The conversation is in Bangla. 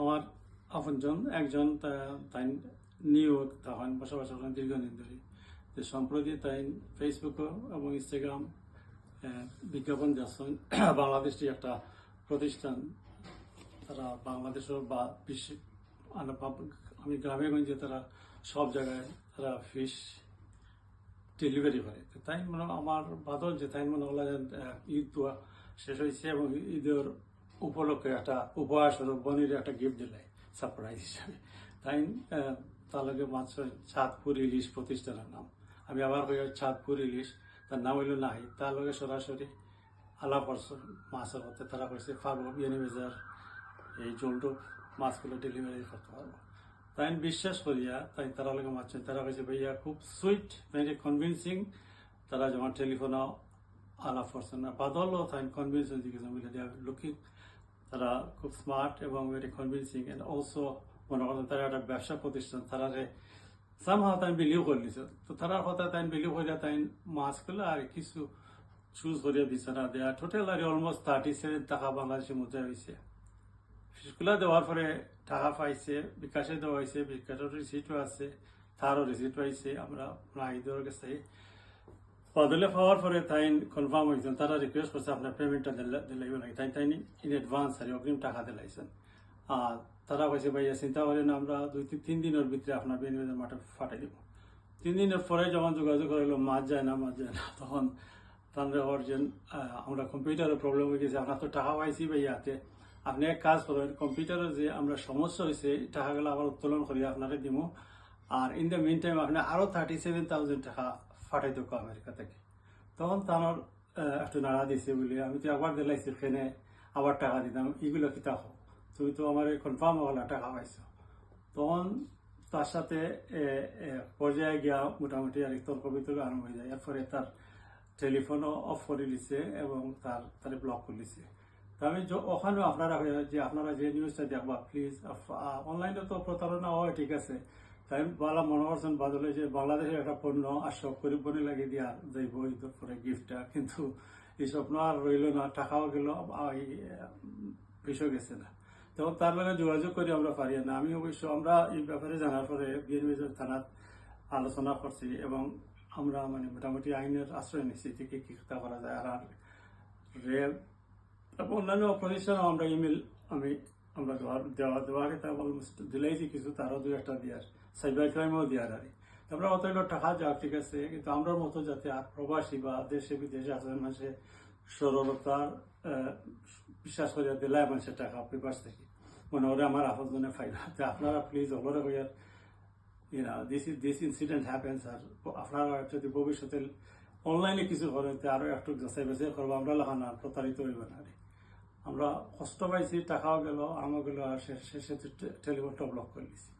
আমার আপনজন একজন তাই নিউ তখন বসবাস করেন দীর্ঘদিন ধরে। যে সম্প্রতি তাই ফেসবুক এবং ইনস্টাগ্রাম বিজ্ঞাপন দিচ্ছেন বাংলাদেশটি একটা প্রতিষ্ঠান। তারা বাংলাদেশের বা বিশ্ব আমি গ্রামে গঞ্জে তারা সব জায়গায় তারা ফিশ ডেলিভারি করে। তাই মনে আমার বাদল যে তাই মনে হলো ঈদ দোয়া শেষ হয়েছে এবং ঈদের উপলক্ষে একটা উপহার স্বরূপ বনির একটা গিফট দিলে সারপ্রাইজ হিসাবে। তাই তার লগে মাত্র চাঁদপুর ইলিশ প্রতিষ্ঠানের নাম। আমি আবার কই চাঁদপুর ইলিশ, তার নাম হইল নাই। তার লগে সরাসরি আলাপ করছে মাছের হতে তারা কইছে পাবো বিয়ানীবাজার এই জলটো মাছগুলো ডেলিভারি করতে পারবো। তাই বিশ্বাস করিয়া তাই তারা লগে মারছেন। তারা কইছে ভাইয়া খুব সুইট, ভেরি কনভিনসিং। তারা যেমন টেলিফোনও আলাপ করছেন না বাদলও তাই কনভিনসিং দিকে মিলে দেওয়া লুকিং। তারা খুব স্মার্ট এবং ভেরি কনভিনসিং এন্ড অলসো মনে করেন তারা একটা ব্যবসা প্রতিষ্ঠান। তারা সামহাও তাই বিলিভ করে দিছে। তো তারার কথা তাই বিলিভ করিয়া তাই মাছগুলো আর কিছু চুজ করিয়া দিছে না দেয়া টোটাল আর অলমোস্ট 37 টাকা বাংলাদেশের মুদ্রা হয়েছে। ফিসগুলা দেওয়ার পরে টাকা পাইছে, বিকাশে দেওয়া হয়েছে, বিকাশের রিসিটও আছে, তারও রিসিট পাইছে। আমরা নাহিদের কাছে বদলে পাওয়ার পরে তাই কনফার্ম হয়েছেন। তারা রিকোয়েস্ট করছে আপনার পেমেন্টটা দিলাইব নাকি। তাই তাই ইন অ্যাডভান্স আর অগ্রিম টাকা দিলাইছেন। আর তারা কইছে ভাইয়া চিন্তা করেন আমরা 2-3 দিনের ভিতরে আপনার বিনিয়োগের মাঠে ফাটাই দিব। 3 দিনের পরে যখন যোগাযোগ করিল মাছ যায় না তখন তাদের অর্জন আমরা কম্পিউটারের প্রবলেম হয়ে গেছে। আপনার তো টাকা পাইছি ভাইয়াতে, আপনি এক কাজ করেন কম্পিউটারে যে আমরা সমস্যা হয়েছে টাকাগুলো আবার উত্তোলন করি আপনাকে দিব। আর ইন দ্য মিন টাইম আপনি আরো 37,000 টাকা ফাটাই দেবো আমেরিকা থেকে। তখন তার একটু নাড়া দিছে বলে আমি তো আবার দিলাইছি এখানে আবার টাকা দিতাম এগুলো কি তা হোক, তুমি তো আমার কনফার্ম হলা টাকা পাইছো। তখন তার সাথে পর্যায়ে গিয়া মোটামুটি আর তর্ক বিতর্ক আরম্ভ হয়ে যায়। এরপরে তার টেলিফোনও অফ করে দিছে এবং তার ব্লক করে দিছে। তা আমি ওখানেও আপনারা যে আপনারা যে নিউজটা দেখবা প্লিজ, অনলাইনে তো প্রতারণা হয় ঠিক আছে। তাই বলা মনে করছেন বাদলে যে বাংলাদেশের একটা পণ্য আর সব গরিব বনে লাগিয়ে দিয়া যাইব ঈদের পরে গিফটটা, কিন্তু এই স্বপ্ন আর রইল না, টাকাও গেল, বিষয় গেছে না। তখন তার লগে যোগাযোগ করে আমরা পারি না। আমি অবশ্য আমরা এই ব্যাপারে জানার পরে বিএনবাজার থানার আলোচনা করছি এবং আমরা মানে মোটামুটি আইনের আশ্রয় নিচ্ছি থেকে কি করা যায়। আর রেল এবং অন্যান্য প্রতিষ্ঠানও আমরা ইমেল আমরা দেওয়ার এটা অলমোস্ট দিলাইছি কিছু, তারও 2-1টা দেওয়ার, সাইবার ক্রাইমও দেওয়ার আর আমরা অত টাকা যাক ঠিক আছে, কিন্তু আমরা মতো যাতে আর প্রবাসী বা দেশে বিদেশে আসলে মানুষের সরলতার বিশ্বাস করিয়া দিলায় মানুষের টাকা বিপাস থেকে মনে করে আমার আপনজনে ফাইল। আপনারা প্লিজ ওভারে হইয়ার দিস ইনসিডেন্ট হ্যাপেন্স। আর আপনারা যদি ভবিষ্যতে অনলাইনে কিছু করেন আরো একটু যাচাই বাছাই করবো, আমরা লেখা না প্রতারিত হইব না। আমরা কষ্ট পাইছি, টাকাও গেল, আমও গেল, আর শেষে টেলিফোনটা ব্লক করে দিছি।